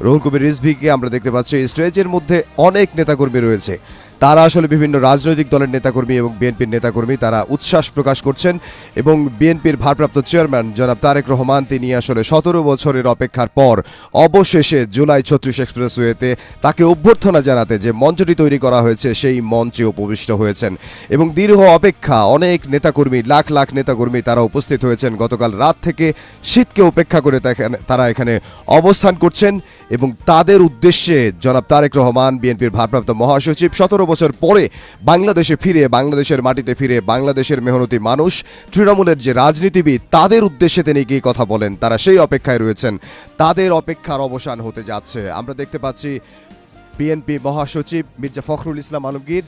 রুহুল কবির রিজভীকে আমরা দেখতে পাচ্ছি স্টেজের মধ্যে অনেক নেতাকর্মী রয়েছে। তারা আসলে বিভিন্ন রাজনৈতিক দলের নেতাকর্মী এবং বিএনপির নেতাকর্মী, তারা উচ্ছ্বাস প্রকাশ করছেন এবং বিএনপির ভারপ্রাপ্ত চেয়ারম্যান জনাব তারেক রহমান তিনি আসলে 17 বছরের অপেক্ষার পর অবশেষে জুলাই 36 এক্সপ্রেসওয়েতে তাকে অভ্যর্থনা জানাতে যে মঞ্চটি তৈরি করা হয়েছে সেই মঞ্চে উপবিষ্ট হয়েছেন এবং দীর্ঘ অপেক্ষা অনেক নেতাকর্মী, লাখ লাখ নেতাকর্মী তারা উপস্থিত হয়েছেন। গতকাল রাত থেকে শীতকে উপেক্ষা করে তারা এখানে অবস্থান করছেন এবং তাদের উদ্দেশ্যে জনাব তারেক রহমান বিএনপির ভারপ্রাপ্ত মহাসচিব 17 বছর পরে বাংলাদেশে ফিরে, বাংলাদেশের মাটিতে ফিরে, বাংলাদেশের মেহনতি মানুষ, তৃণমূলের যে রাজনীতিবিদ তাদের উদ্দেশ্যে তিনি কি কথা বলেন, তারা সেই অপেক্ষায় রয়েছেন। তাদের অপেক্ষার অবসান হতে যাচ্ছে। আমরা দেখতে পাচ্ছি বিএনপি মহাসচিব মির্জা ফখরুল ইসলাম আলমগীর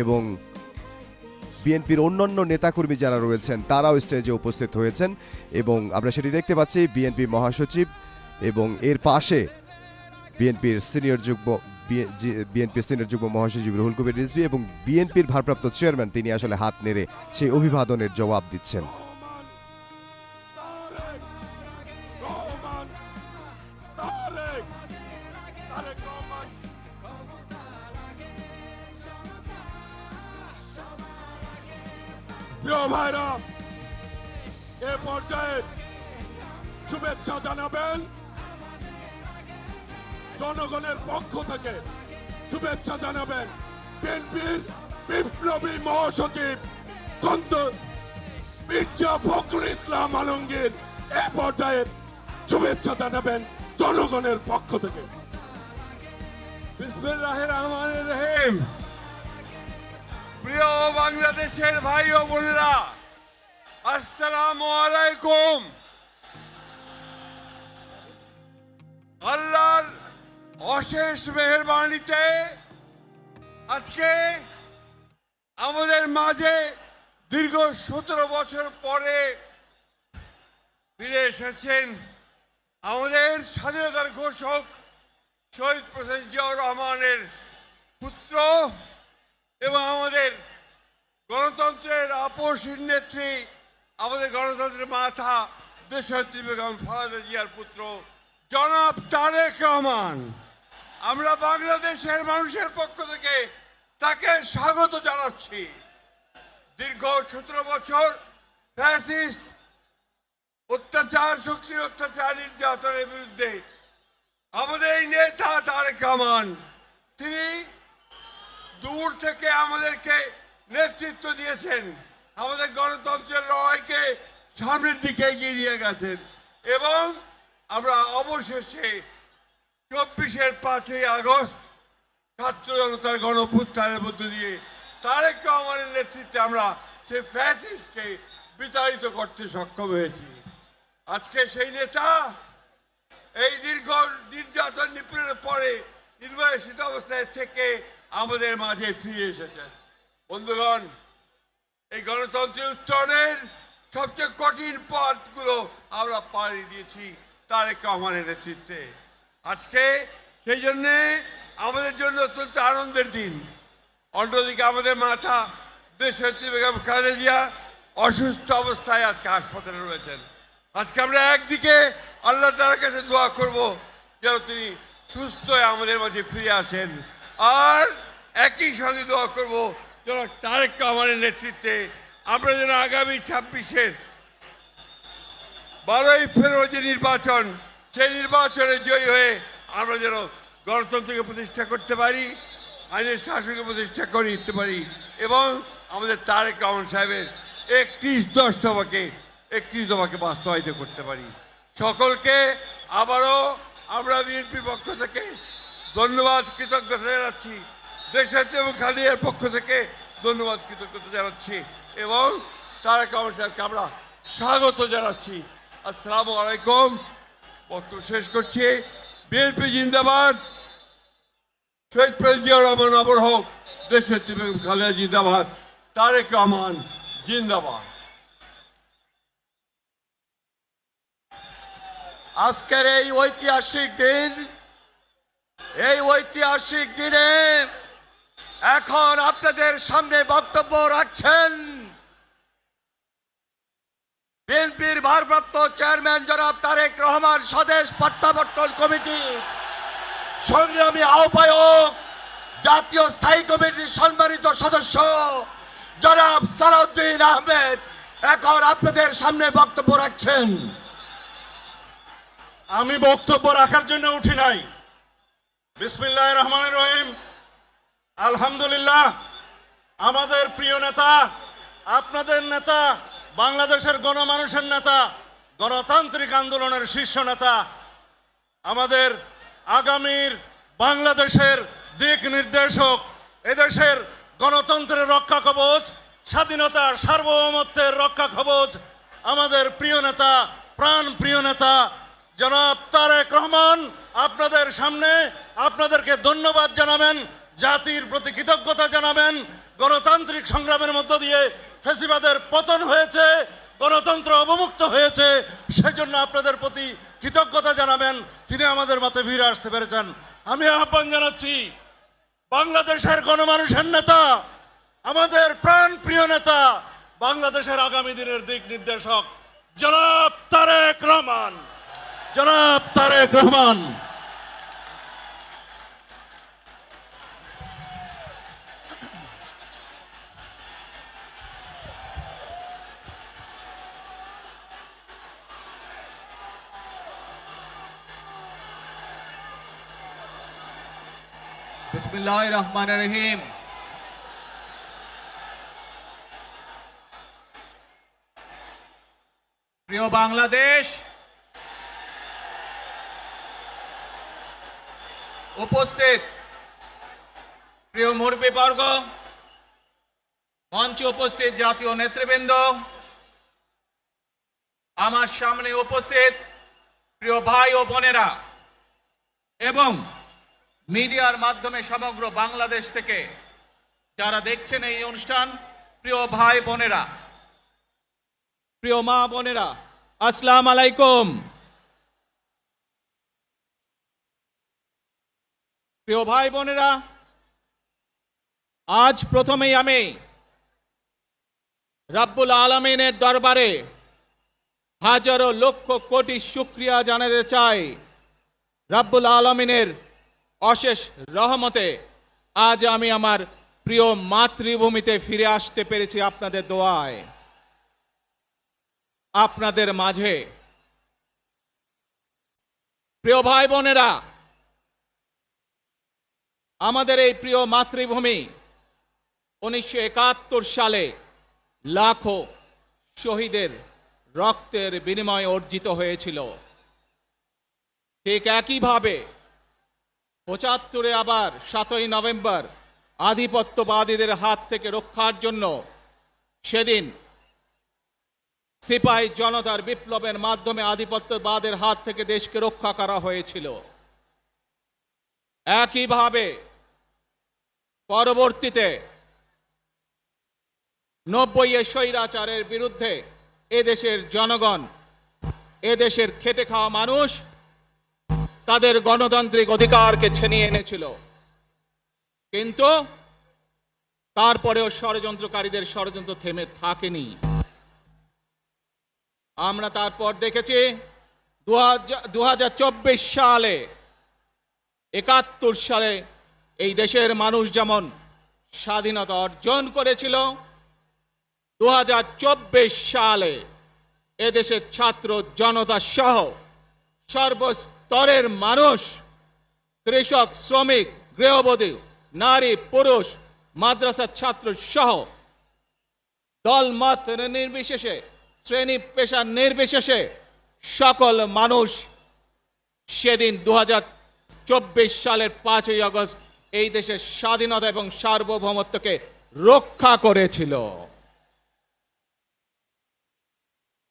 এবং বিএনপির অন্যান্য নেতাকর্মী যারা রয়েছেন তারাও স্টেজে উপস্থিত হয়েছেন এবং আমরা সেটি দেখতে পাচ্ছি বিএনপি মহাসচিব এবং এর পাশে বিএনপির সিনিয়র যুগ্ম মহাসচিব রুহুল কবির রিজভী এবং বিএনপির ভারপ্রাপ্ত চেয়ারম্যান তিনি আসলে হাত নেড়ে সেই অভিবাদনের জবাব দিচ্ছেন। প্রিয় ভাইরা, এ পর্যায়ে শুভেচ্ছা জানাবেন জনগণের পক্ষ থেকে, শুভেচ্ছা জানাবেন বিএনপির বিপ্লবী মহাসচিব মির্জা ফখরুল ইসলাম আলমগীর। এ পর্যায়ে শুভেচ্ছা জানাবেন জনগণের পক্ষ থেকে। বিসমিল্লাহির রহমানির রহিম। প্রিয় বাংলাদেশের ভাই ও বোনেরা, আসসালামু আলাইকুম। আল্লাহর অশেষ মেহেরবানিতে আজকে আমাদের মাঝে দীর্ঘ 17 বছর পরে ফিরে এসেছেন আমাদের স্বাধীনতার ঘোষক শহীদ প্রেসিডেন্ট জিয়াউর রহমানের পুত্র এবং আমাদের গণতন্ত্রের আপসহীন নেত্রী, আমাদের গণতন্ত্রের মাথা দেশনেত্রী বেগম খালেদা জিয়ার পুত্র জনাব তারেক রহমান। আমরা বাংলাদেশের মানুষের পক্ষ থেকে তাকে স্বাগত জানাচ্ছি। দীর্ঘ 17 বছর ফ্যাসিস্ট অত্যাচার, শক্তির অত্যাচার, নির্যাতনের বিরুদ্ধে আমাদের এই নেতা তারেক রহমান তিনি দূর থেকে আমাদেরকে নেতৃত্ব দিয়েছেন, আমাদের গণতন্ত্রের লড়াইকে সামনের দিকে এগিয়ে নিয়ে গেছেন এবং আমরা অবশেষে 24-এর 5ই আগস্ট ছাত্র জনতার গণঅভ্যুত্থানের মধ্য দিয়ে তারেক রহমানের নেতৃত্বে আমরা সেই ফ্যাসিস্টকে বিতাড়িত করতে সক্ষম হয়েছি। আজকে সেই নেতা এই দীর্ঘ নির্যাতন নিপীড়নের পরে নির্বাসিত অবস্থায় থেকে আমাদের মাঝে ফিরে এসেছেন। বন্ধুগণ, এই গণতন্ত্রের উত্তরণের সবচেয়ে কঠিন পথগুলো আমরা পাড়ি দিয়েছি তারেক রহমানের নেতৃত্বে। আজকে সেই জন্যে আমাদের জন্য অত্যন্ত আনন্দের দিন। অন্যদিকে আমাদের মাথা দেশনেত্রী বেগম খালেদা জিয়া অসুস্থ অবস্থায় আজকে হাসপাতালে রয়েছেন। আজকে আমরা একদিকে আল্লাহ তাআলার কাছে দোয়া করব যেন তিনি সুস্থ হয়ে আমাদের মাঝে ফিরে আসেন, আর একই সঙ্গে দোয়া করব যেন তারেক রহমানের নেতৃত্বে আমরা যেন আগামী 26-এর 12ই ফেব্রুয়ারি যে নির্বাচন, সেই নির্বাচনে জয়ী হয়ে আমরা যেন গণতন্ত্রকে প্রতিষ্ঠা করতে পারি, আইনের শাসনকে প্রতিষ্ঠা করে দিতে পারি এবং আমাদের তারেক রহমান সাহেবের 31 দফাকে বাস্তবায়িত করতে পারি। সকলকে আবারও আমরা বিএনপির পক্ষ থেকে ধন্যবাদ, কৃতজ্ঞতা জানাচ্ছি। দেশনেত্রী এবং খালেদার পক্ষ থেকে ধন্যবাদ, কৃতজ্ঞতা জানাচ্ছি এবং তারেক রহমান সাহেবকে আমরা স্বাগত জানাচ্ছি। আসসালামু আলাইকুম। বক্তব্য শেষ করছি। বিএনপি জিন্দাবাদ, শহীদ প্রেসিডেন্ট জিয়াউর রহমান অমর হোক, দেশনেত্রী বেগম খালেদা জিন্দাবাদ, তারেক রহমান জিন্দাবাদ। আজকের এই ঐতিহাসিক দিনে এখন আপনাদের সামনে বক্তব্য রাখছেন বিএনপির ভারপ্রাপ্ত চেয়ারম্যান জনাব তারেক রহমান, স্বদেশ প্রত্যাবর্তন কমিটি সংগ্রামী আহ্বায়ক, জাতীয় স্থায়ী কমিটির সম্মানিত সদস্য জনাব সালাউদ্দিন আহমেদ এখন আপনাদের সামনে বক্তব্য রাখছেন। আমি বক্তব্য রাখার জন্য উঠি নাই। বিসমিল্লাহির রহমানির রহিম। আলহামদুলিল্লাহ, আমাদের প্রিয় নেতা, আপনাদের নেতা, বাংলাদেশের গণমানুষের নেতা, গণতান্ত্রিক আন্দোলনের শীর্ষ নেতা, আমাদের আগামীর বাংলাদেশের দিক নির্দেশক, এদেশের গণতন্ত্রের রক্ষা কবচ, স্বাধীনতার সার্বভৌমত্বের রক্ষা কবচ, আমাদের প্রিয় নেতা, প্রাণ প্রিয় নেতা জনাব তারেক রহমান আপনাদের সামনে আপনাদেরকে ধন্যবাদ জানাবেন, জাতির প্রতি কৃতজ্ঞতা জানাবেন। গণতান্ত্রিক সংগ্রামের মধ্য দিয়ে ফ্যাসিবাদের পতন হয়েছে, গণতন্ত্র অবমুক্ত হয়েছে, সেজন্য আপনাদের প্রতি কৃতজ্ঞতা জানাবেন। তিনি আমাদের মাঝে ফিরে আসতে পেরেছেন। আমি আহ্বান জানাচ্ছি বাংলাদেশের গণমানুষের নেতা, আমাদের প্রাণ প্রিয় নেতা, বাংলাদেশের আগামী দিনের দিক নির্দেশক জনাব তারেক রহমান, জনাব তারেক রহমান। বিসমিল্লাহির রহমানির রহিম। প্রিয় বাংলাদেশ, উপস্থিত প্রিয় মুরব্বীবর্গ, মঞ্চে উপস্থিত জাতীয় নেতৃবৃন্দ, আমার সামনে উপস্থিত প্রিয় ভাই ও বোনেরা এবং মিডিয়ার মাধ্যমে সমগ্র বাংলাদেশ থেকে যারা দেখছেন এই অনুষ্ঠান, প্রিয় ভাই বোনেরা, প্রিয় মা বোনেরা, আসসালামু আলাইকুম। প্রিয় ভাই বোনেরা, আজ প্রথমেই আমি রাব্বুল আলামিনের দরবারে হাজারো লক্ষ কোটি শুকরিয়া জানাতে চাই। রাব্বুল আলামিনের অশেষ রহমতে আজ আমি আমার প্রিয় মাতৃভূমিতে ফিরে আসতে পেরেছি আপনাদের দোয়ায়, আপনাদের মাঝে। প্রিয় ভাই বোনেরা, আমাদের এই প্রিয় মাতৃভূমি 1971 সালে লাখো শহীদের রক্তের বিনিময়ে অর্জিত হয়েছিল। ঠিক একইভাবে 75-এ আবার 7ই নভেম্বর আধিপত্যবাদীদের হাত থেকে রক্ষার জন্য সেদিন সিপাহী জনতার বিপ্লবের মাধ্যমে আধিপত্যবাদের হাত থেকে দেশকে রক্ষা করা হয়েছিল। একইভাবে পরবর্তীতে 90-এ স্বৈরাচারের বিরুদ্ধে এদেশের জনগণ, এদেশের খেটে খাওয়া মানুষ তাদের গণতান্ত্রিক অধিকারকে ছিনিয়ে এনেছিল, কিন্তু তারপরেও ষড়যন্ত্রকারীদের ষড়যন্ত্র থেমে থাকেনি। আমরা তারপর দেখেছি 2024 সালে, 71 সালে এই দেশের মানুষ যেমন স্বাধীনতা অর্জন করেছিল, 2024 সালে এদেশের ছাত্র জনতা সহ সর্বস্তরের মানুষ, কৃষক, শ্রমিক, গৃহবধূ, নারী, পুরুষ, মাদ্রাসার ছাত্র সহ দলমত নির্বিশেষে, শ্রেণী পেশা নির্বিশেষে সকল মানুষ সেদিন 2024 সালের 5ই আগস্ট এই দেশের স্বাধীনতা এবং সার্বভৌমত্বকে রক্ষা করেছিল।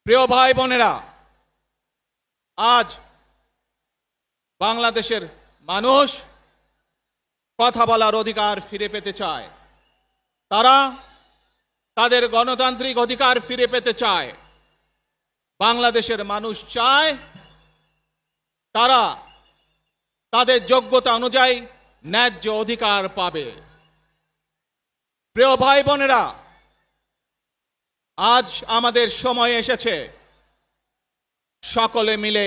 প্রিয় ভাই বোনেরা, আজ বাংলাদেশের মানুষ কথা বলার অধিকার ফিরে পেতে চায়, তারা তাদের গণতান্ত্রিক অধিকার ফিরে পেতে চায়। বাংলাদেশের মানুষ চায় তারা তাদের যোগ্যতা অনুযায়ী ন্যায্য অধিকার পাবে। প্রিয় ভাই বোনেরা, আজ আমাদের সময় এসেছে সকলে মিলে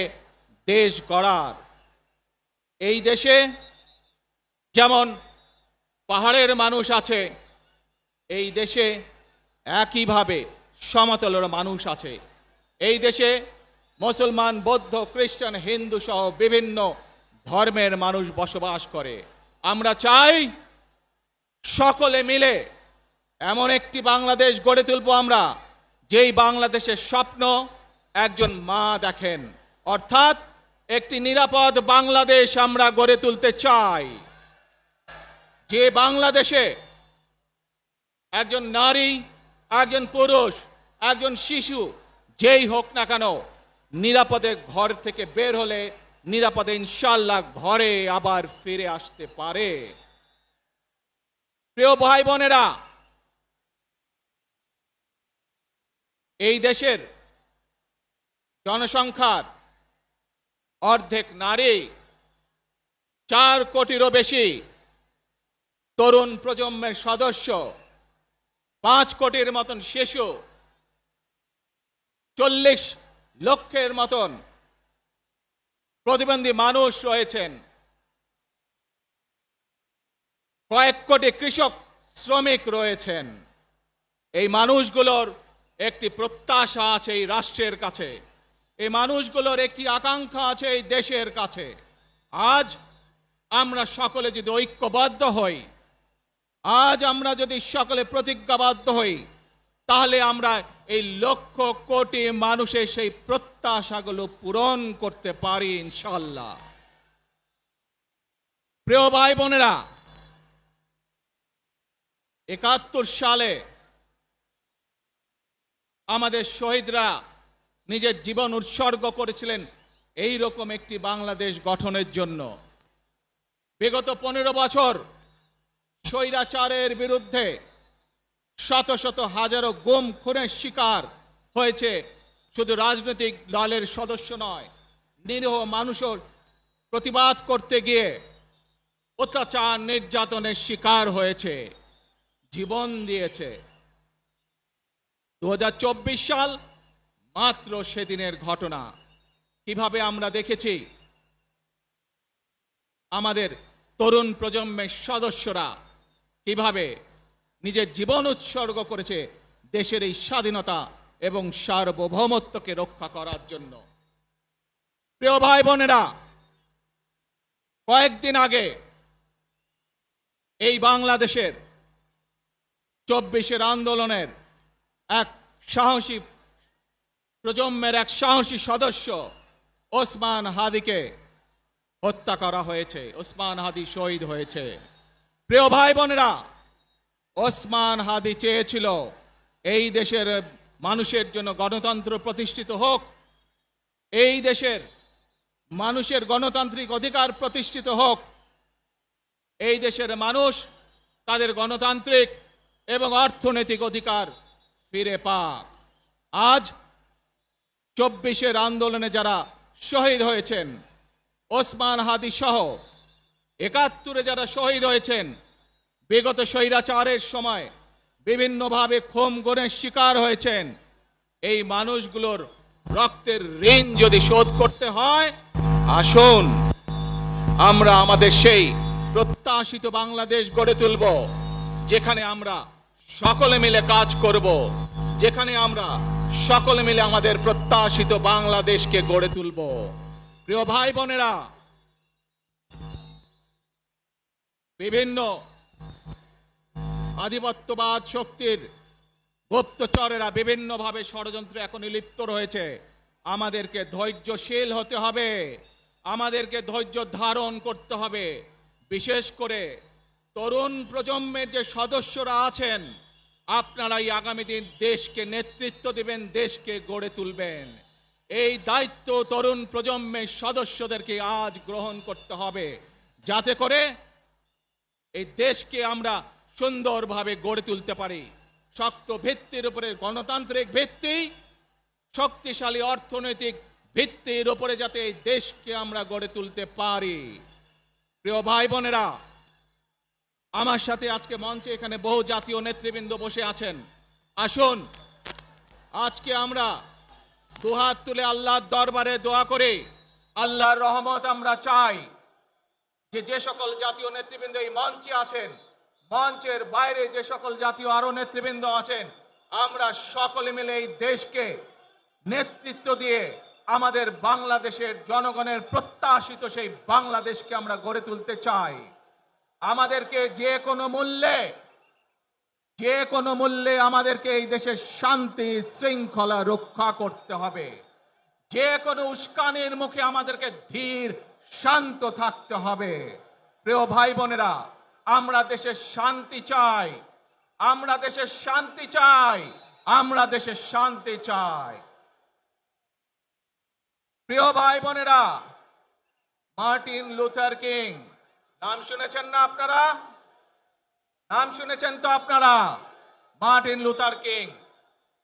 দেশ গড়ার। এই দেশে যেমন পাহাড়ের মানুষ আছে এই দেশে, একইভাবে সমতলের মানুষ আছে এই দেশে। মুসলমান, বৌদ্ধ, খ্রিস্টান, হিন্দু সহ বিভিন্ন ধর্মের মানুষ বসবাস করে। আমরা চাই সকলে মিলে এমন একটি বাংলাদেশ গড়ে তুলব আমরা, যেই বাংলাদেশের স্বপ্ন একজন মা দেখেন, অর্থাৎ একটি নিরাপদ বাংলাদেশ আমরা গড়ে তুলতে চাই। যে বাংলাদেশে একজন নারী, একজন পুরুষ, একজন শিশু যেই হোক না কেন নিরাপদে ঘর থেকে বের হলে নিরাপদে ইনশাআল্লাহ ঘরে আবার ফিরে আসতে পারে। প্রিয় ভাই বোনেরা, এই দেশের জনসংখ্যার অর্ধেক নারী, 4 কোটিরও বেশি তরুণ প্রজন্মের সদস্য, 5 কোটির মতন শিশু, 40 লক্ষের মতন প্রতিবন্ধী মানুষ রয়েছেন, কয়েক কোটি কৃষক শ্রমিক রয়েছেন। এই মানুষগুলোর একটি প্রত্যাশা আছে এই রাষ্ট্রের কাছে, এই মানুষগুলোর একটি আকাঙ্ক্ষা আছে এই দেশের কাছে। আজ আমরা সকলে যদি ঐক্যবদ্ধ হই, আজ আমরা যদি সকলে প্রতিজ্ঞাবদ্ধ হই, তাহলে আমরা এই লক্ষ কোটি মানুষের সেই প্রত্যাশাগুলো পূরণ করতে পারি ইনশাআল্লাহ। প্রিয় ভাই বোনেরা, 71 সালে আমাদের শহীদরা নিজের জীবন উৎসর্গ করেছিলেন এই রকম একটি বাংলাদেশ গঠনের জন্য। বিগত 15 বছর স্বৈরাচারের বিরুদ্ধে শত শত হাজারো গুম খুনের শিকার হয়েছে শুধু রাজনৈতিক দলের সদস্য নয়, নিরীহ মানুষের প্রতিবাদ করতে গিয়ে অত্যাচার নির্যাতনের শিকার হয়েছে, জীবন দিয়েছে। 2024 সাল মাত্র সেদিনের ঘটনা। কিভাবে আমরা দেখেছি আমাদের তরুণ প্রজন্মের সদস্যরা কিভাবে নিজের জীবন উৎসর্গ করেছে দেশের এই স্বাধীনতা এবং সার্বভৌমত্বকে রক্ষা করার জন্য। প্রিয় ভাই বোনেরা, কয়েকদিন আগে এই বাংলাদেশের 24-এর আন্দোলনের এক সাহসী প্রজন্মের এক সাহসী সদস্য ওসমান হাদিকে হত্যা করা হয়েছে। ওসমান হাদি শহীদ হয়েছে। প্রিয় ভাই বোনেরা, ওসমান হাদি চেয়েছিল এই দেশের মানুষের জন্য গণতন্ত্র প্রতিষ্ঠিত হোক, এই দেশের মানুষের গণতান্ত্রিক অধিকার প্রতিষ্ঠিত হোক, এই দেশের মানুষ তাদের গণতান্ত্রিক এবং অর্থনৈতিক অধিকার ফিরে পাক। আজ 24-এর আন্দোলনে যারা শহীদ হয়েছেন, ওসমান হাদি সহ 71-এ যারা শহীদ হয়েছেন, বিগত স্বৈরাচারের সময় বিভিন্নভাবে খুন গুমের শিকার হয়েছেন, এই মানুষগুলোর রক্তের ঋণ যদি শোধ করতে হয়, আসুন আমরা আমাদের সেই প্রত্যাশিত বাংলাদেশ গড়ে তুলব, যেখানে আমরা সকলে মিলে কাজ করব, যেখানে আমরা সকলে মিলে আমাদের প্রত্যাশিত বাংলাদেশকে গড়ে তুলব। প্রিয় ভাই বোনেরা, বিভিন্ন আধিপত্যবাদ শক্তির গুপ্তচরেরা বিভিন্নভাবে ষড়যন্ত্রে এখনই লিপ্ত রয়েছে। আমাদেরকে ধৈর্যশীল হতে হবে, আমাদেরকে ধৈর্য ধারণ করতে হবে। বিশেষ করে তরুণ প্রজন্মের যে সদস্যরা আছেন, আপনারাই আগামী দিন দেশকে নেতৃত্ব দিবেন, দেশকে গড়ে তুলবেন। এই দায়িত্ব তরুণ প্রজন্মের সদস্যদেরকে আজ গ্রহণ করতে হবে, যাতে করে এই দেশকে আমরা সুন্দরভাবে গড়ে তুলতে পারি। শক্ত ভিত্তির উপরে, গণতান্ত্রিক ভিত্তি, শক্তিশালী অর্থনৈতিক ভিত্তির উপরে যাতে এই দেশকে আমরা গড়ে তুলতে পারি। প্রিয় ভাই বোনেরা, আমার সাথে আজকে মঞ্চে এখানে বহু জাতীয় নেতৃবৃন্দ বসে আছেন। আসুন আজকে আমরা দুহাত তুলে আল্লাহর দরবারে দোয়া করে আল্লাহর রহমত আমরা চাই, যে সকল জাতীয় নেতৃবৃন্দ এই মঞ্চে আছেন, মঞ্চের বাইরে যে সকল জাতীয় আরো নেতৃবৃন্দ আছেন, আমরা সকলে মিলে এই দেশকে নেতৃত্ব দিয়ে আমাদের বাংলাদেশের জনগণের প্রত্যাশিত সেই বাংলাদেশকে আমরা গড়ে তুলতে চাই। আমাদেরকে যে কোনো মূল্যে আমাদেরকে এই দেশের শান্তি শৃঙ্খলা রক্ষা করতে হবে। যে কোনো উস্কানির মুখে আমাদেরকে ধীর শান্ত থাকতে হবে। প্রিয় ভাই বোনেরা, আমরা দেশের শান্তি চাই, আমরা দেশের শান্তি চাই, আমরা দেশের শান্তি চাই। প্রিয় ভাই বোনেরা, মার্টিন লুথার কিং নাম শুনেছেন না আপনারা? নাম শুনেছেন তো আপনারা? মার্টিন লুথার কিং,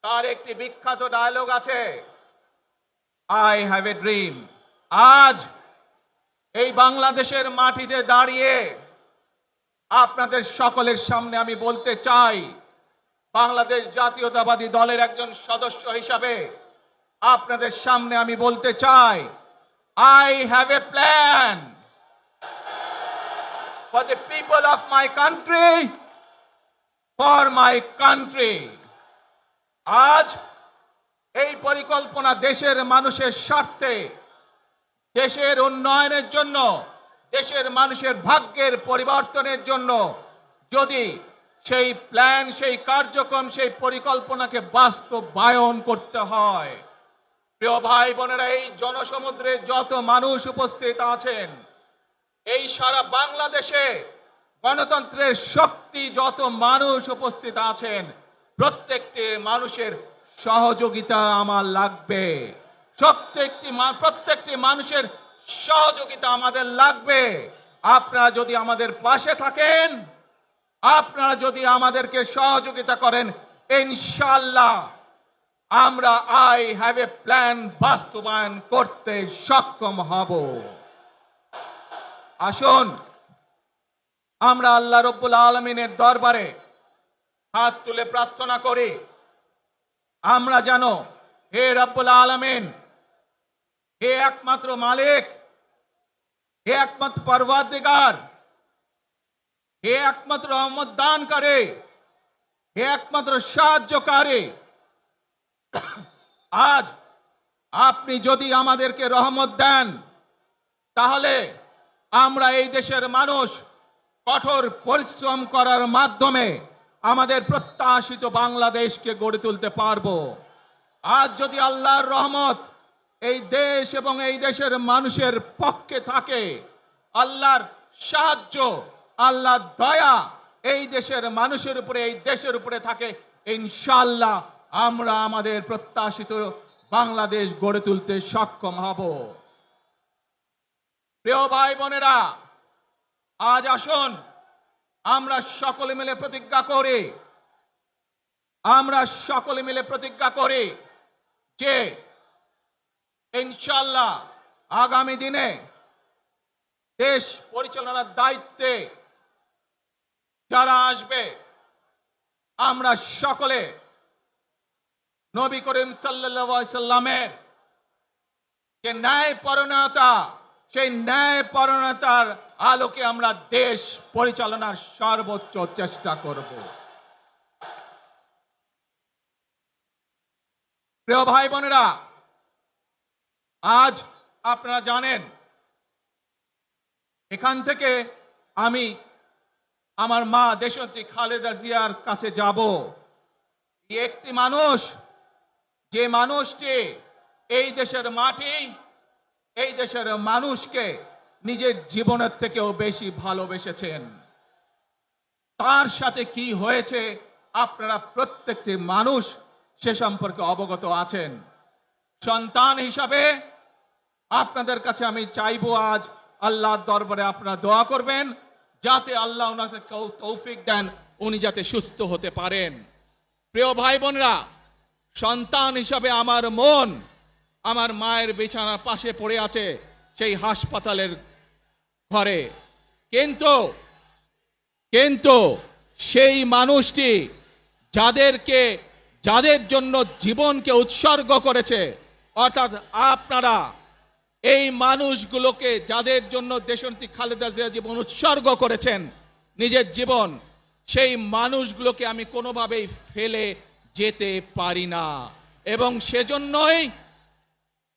তার একটি বিখ্যাত ডায়লগ আছে, আই হ্যাভ এ ড্রিম। আজ এই বাংলাদেশের মাটিতে দাঁড়িয়ে আপনাদের সকলের সামনে আমি বলতে চাই, বাংলাদেশ জাতীয়তাবাদী দলের একজন সদস্য হিসাবে আপনাদের সামনে আমি বলতে চাই, I have a plan for the people of my country, for my country. আজ এই পরিকল্পনা দেশের মানুষের স্বার্থে, দেশের উন্নয়নের জন্য, দেশের মানুষের ভাগ্যের পরিবর্তনের জন্য যদি সেই প্ল্যান, সেই কার্যক্রম, সেই পরিকল্পনাকে বাস্তবায়ন করতে হয়, প্রিয় ভাই বোনেরা, এই জনসমুদ্রে যত মানুষ উপস্থিত আছেন, এই সারা বাংলাদেশে গণতন্ত্রের শক্তি যত মানুষ উপস্থিত আছেন, প্রত্যেকটি মানুষের সহযোগিতা আমার লাগবে। প্রত্যেকটি মানুষের সহযোগিতা আমাদের লাগবে। আপনারা যদি আমাদের পাশে থাকেন, আপনারা যদি আমাদেরকে সহযোগিতা করেন, ইনশাআল্লাহ আমরা আই হ্যাভ এ প্ল্যান বাস্তবায়ন করতে সক্ষম হব। আসুন আমরা আল্লাহ রব্বুল আলামিনের দরবারে হাত তুলে প্রার্থনা করি, আমরা জানো হে রব্বুল আলামিন, হে একমাত্র মালিক, হে একমাত্র পরওয়ারদিগার, হে একমাত্র রহমত দানকারী, হে একমাত্র সাহায্যকারী, আজ আপনি যদি আমাদেরকে রহমত দেন, তাহলে আমরা এই দেশের মানুষ কঠোর পরিশ্রম করার মাধ্যমে আমাদের প্রত্যাশিত বাংলাদেশকে গড়ে তুলতে পারবো। আজ যদি আল্লাহর রহমত এই দেশ এবং এই দেশের মানুষের পক্ষে থাকে, আল্লাহর সাহায্য, আল্লাহর দয়া এই দেশের মানুষের উপরে, এই দেশের উপরে থাকে, ইনশাআল্লাহ আমরা আমাদের প্রত্যাশিত বাংলাদেশ গড়ে তুলতে সক্ষম হব। প্রিয় ভাই বোনেরা, আজ আসুন আমরা সকলে মিলে প্রতিজ্ঞা করি, আমরা সকলে মিলে প্রতিজ্ঞা করি যে ইনশাআল্লাহ আগামী দিনে দেশ পরিচালনার দায়িত্বে যারা আসবে, আমরা সকলে নবী করিম সাল্লাল্লাহু আলাইহি সাল্লামের যে ন্যায়পরায়ণতা, সেই ন্যায়পরায়ণতার আলোকে আমরা দেশ পরিচালনার সর্বোচ্চ চেষ্টা করব। প্রিয় ভাই বোনেরা, আজ আপনারা জানেন এখান থেকে আমি আমার মা দেশনেত্রী খালেদা জিয়ার কাছে যাব। একটি মানুষ, যে মানুষটি এই দেশের মাটি, এই দেশের মানুষকে নিজের জীবনের থেকেও বেশি ভালোবেসেছেন, তার সাথে কি হয়েছে আপনারা প্রত্যেকটি মানুষ সে সম্পর্কে অবগত আছেন। সন্তান হিসাবে আপনাদের কাছে আমি চাইবো, আজ আল্লাহর দরবারে আপনারা দোয়া করবেন যাতে আল্লাহ ওনাকে তৌফিক দেন, উনি যাতে সুস্থ হতে পারেন। প্রিয় ভাই বোনেরা, সন্তান হিসাবে আমার মন আমার মায়ের বিছানার পাশে পড়ে আছে সেই হাসপাতালের ঘরে, কিন্তু সেই মানুষটি যাদের জন্য জীবনকে উৎসর্গ করেছে, অর্থাৎ আপনারা, এই মানুষগুলোকে যাদের জন্য দেশনেত্রী খালেদা জিয়া জীবন উৎসর্গ করেছেন নিজের জীবন, সেই মানুষগুলোকে আমি কোনোভাবেই ফেলে যেতে পারি না। এবং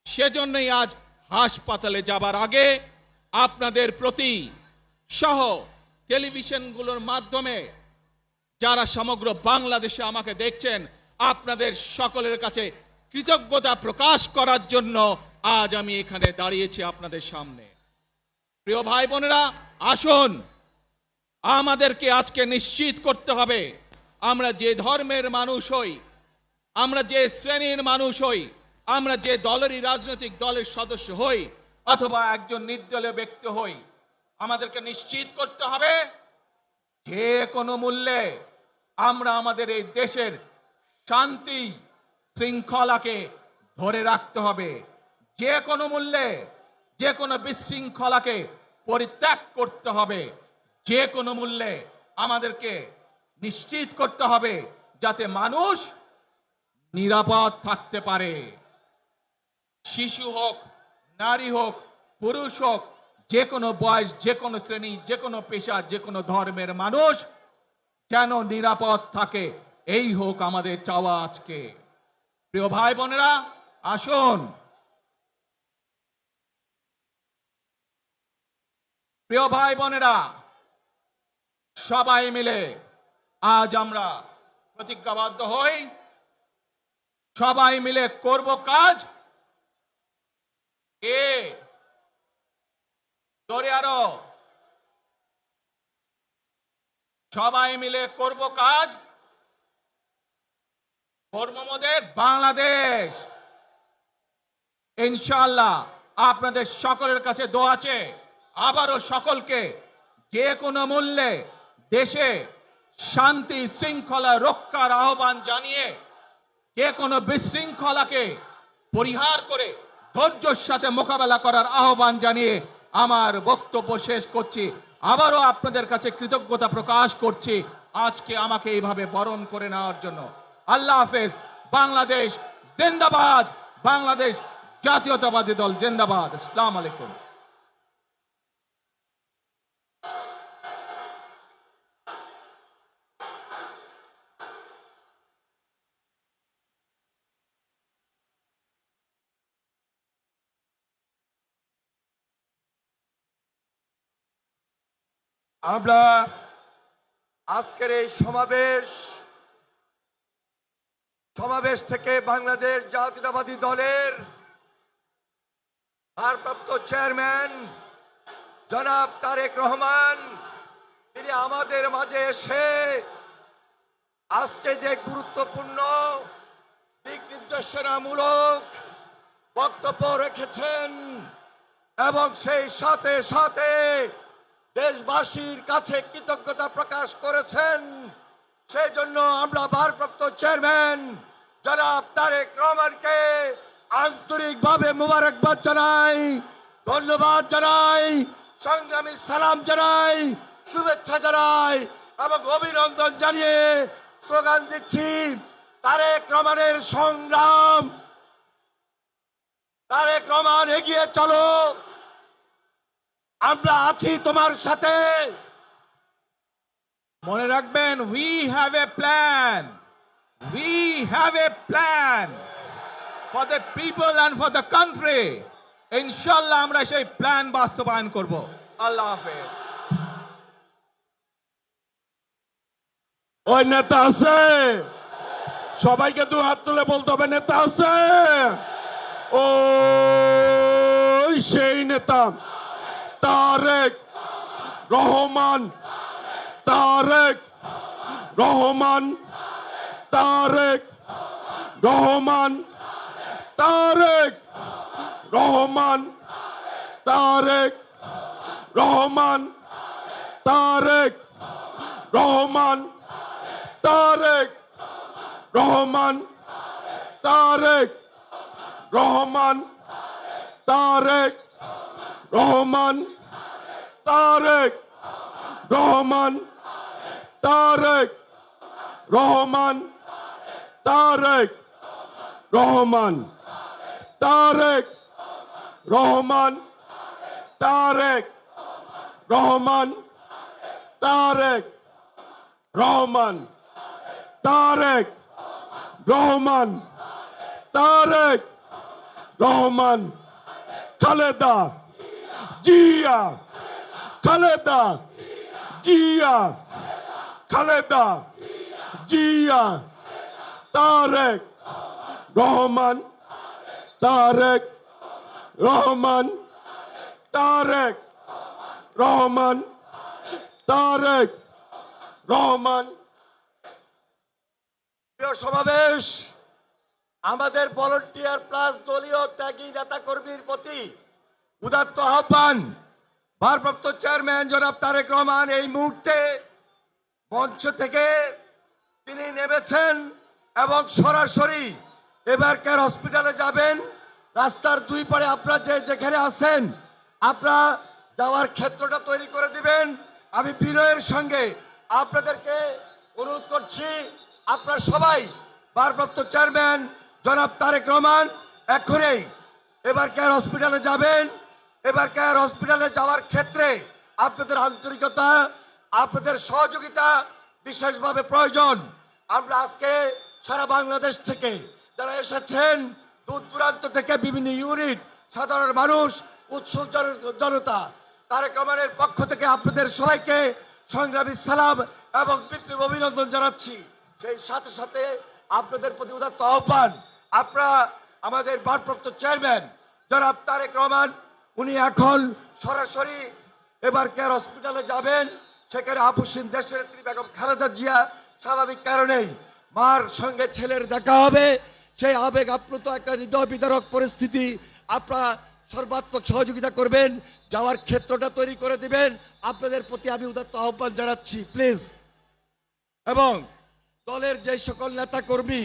সেজন্যই আজ হাসপাতালে যাবার আগে আপনাদের প্রতি সহ টেলিভিশনগুলোর মাধ্যমে যারা সমগ্র বাংলাদেশে আমাকে দেখছেন, আপনাদের সকলের কাছে কৃতজ্ঞতা প্রকাশ করার জন্য আজ আমি এখানে দাঁড়িয়েছি আপনাদের সামনে। প্রিয় ভাই বোনেরা, আসুন আমাদেরকে আজকে নিশ্চিত করতে হবে আমরা যে ধর্মের মানুষ হই, আমরা যে শ্রেণীর মানুষ হই, আমরা যে দলেরই রাজনৈতিক দলের সদস্য হই অথবা একজন নির্দলীয় ব্যক্তি হই, আমাদেরকে নিশ্চিত করতে হবে যে কোনো মূল্যে আমরা আমাদের এই দেশের শান্তি শৃঙ্খলাকে ধরে রাখতে হবে। যে কোনো মূল্যে যে কোনো বিশৃঙ্খলাকে পরিত্যাগ করতে হবে। যে কোনো মূল্যে আমাদেরকে নিশ্চিত করতে হবে যাতে মানুষ নিরাপদ থাকতে পারে। শিশু হোক, নারী হোক, পুরুষ হোক, যে কোনো বয়স, যে কোনো শ্রেণী, যে কোনো পেশা, যে কোনো ধর্মের মানুষ যেন নিরাপদ থাকে, এই হোক আমাদের চাওয়া আজকে। প্রিয় ভাই বোনেরা, আসুন প্রিয় ভাই বোনেরা, সবাই মিলে আজ আমরা প্রতিজ্ঞাবদ্ধ হই, সবাই মিলে করব কাজ। সবাই মিলে করব কাজ, করব আমাদের বাংলাদেশ। ইনশাআল্লাহ আপনাদের সকলের কাছে দোয়া আছে, আবারও সকলকে যে কোনো মূল্যে দেশে শান্তি শৃঙ্খলা রক্ষার আহ্বান জানিয়ে যে কোনো বিশৃঙ্খলাকে পরিহার করে ধৈর্যের সাথে মোকাবেলা করার আহ্বান জানিয়ে আমার বক্তব্য শেষ করছি। আবারও আপনাদের কাছে কৃতজ্ঞতা প্রকাশ করছি আজকে আমাকে এইভাবে বরণ করে নেওয়ার জন্য। আল্লাহ হাফেজ। বাংলাদেশ জিন্দাবাদ, বাংলাদেশ জাতীয়তাবাদী দল জিন্দাবাদ। আসসালামু আলাইকুম। আমরা আজকের এই সমাবেশ থেকে বাংলাদেশ জাতীয়তাবাদী দলের ভারপ্রাপ্ত চেয়ারম্যান জনাব তারেক রহমান, তিনি আমাদের মাঝে এসে আজকে যে গুরুত্বপূর্ণ দিক নির্দেশনামূলক বক্তব্য রেখেছেন এবং সেই সাথে সাথে দেশবাসীর কাছে কৃতজ্ঞতা প্রকাশ করেছেন, সেই জন্য আমরা ভারপ্রাপ্ত চেয়ারম্যান জনাব তারেক রহমানকে আন্তরিকভাবে মোবারকবাদ জানাই, ধন্যবাদ জানাই, সংগ্রামী সালাম জানাই, শুভেচ্ছা জানাই এবং অভিনন্দন জানিয়ে স্লোগান দিচ্ছি, তারেক রহমানের সংগ্রাম, তারেক রহমান এগিয়ে চলো, আমরা আছি তোমার সাথে। মনে রাখবেন, we have a plan, we have a plan for the people and for the country. ইনশাআল্লাহ আমরা সেই প্ল্যান বাস্তবায়ন করব। আল্লাহ হাফেজ। ওই নেতা আছে, সবাইকে দু হাত তুলে বলতে হবে নেতা আছে। ও সেই নেতা তারেক রহমান, তারেক রহমান, তারেক রহমান, তারেক রহমান, তারেক রহমান, তারেক রহমান, তারেক রহমান, তারেক রহমান, তারেক রহমান, তারেক রহমান, তারেক রহমান, তারেক রহমান, তারেক রহমান তারেক রহমান তারেক রহমান তারেক রহমান তারেক রহমান খালেদা জিয়া খালেদা জিয়া খালেদা জিয়া তারেক রহমান তারেক রহমান তারেক রহমান তারেক রহমান। প্রিয় সমাবেশ, আমাদের ভলান্টিয়ার প্লাস দলীয় ত্যাগী নেতা কর্মীর প্রতি উদাত্ত আহ্বান। ভারপ্রাপ্ত চেয়ারম্যান জনাব তারেক রহমান এই মুহূর্তে মঞ্চ থেকে তিনি নেমেছেন এবং সরাসরি এবারকার হসপিটালে যাবেন। রাস্তার দুই পারে আপনারা যেখানে আছেন আপনারা যাওয়ার ক্ষেত্রটা তৈরি করে দিবেন। আমি বিনয়ের সঙ্গে আপনাদেরকে অনুরোধ করছি, আপনারা সবাই ভারপ্রাপ্ত চেয়ারম্যান জনাব তারেক রহমান এখনই এবারকার হসপিটালে যাবেন। এবারকার হসপিটালে যাওয়ার ক্ষেত্রে আপনাদের আন্তরিকতা, আপনাদের সহযোগিতা বিশেষভাবে প্রয়োজন। আমরা আজকে সারা বাংলাদেশ থেকে যারা এসেছেন, দূর দূরান্ত থেকে বিভিন্ন ইউনিট, সাধারণ মানুষ, উৎসুক জনতা, তারেক রহমানের পক্ষ থেকে আপনাদের সবাইকে সংগ্রামী সালাম এবং বিপ্লব অভিনন্দন জানাচ্ছি। সেই সাথে সাথে আপনাদের প্রতি উদাত্ত আহ্বান, আপনারা আমাদের ভারপ্রাপ্ত চেয়ারম্যান জনাব তারেক রহমান উনি এখন সরাসরি এবারকার হসপিটালে যাবেন। সেখানে আপুসিন দেশের নেত্রী বেগম খালেদা জিয়া স্বাভাবিক কারণেই মার সঙ্গে ছেলের দেখা হবে। সেই আবেগ আপ্লুত একটা হৃদয় বিদারক পরিস্থিতি, আপনারা সর্বাত্মক সহযোগিতা করবেন, যাওয়ার ক্ষেত্রটা তৈরি করে দিবেন। আপনাদের প্রতি আমি উদাত্ত আহ্বান জানাচ্ছি প্লিজ। এবং দলের যে সকল নেতা কর্মী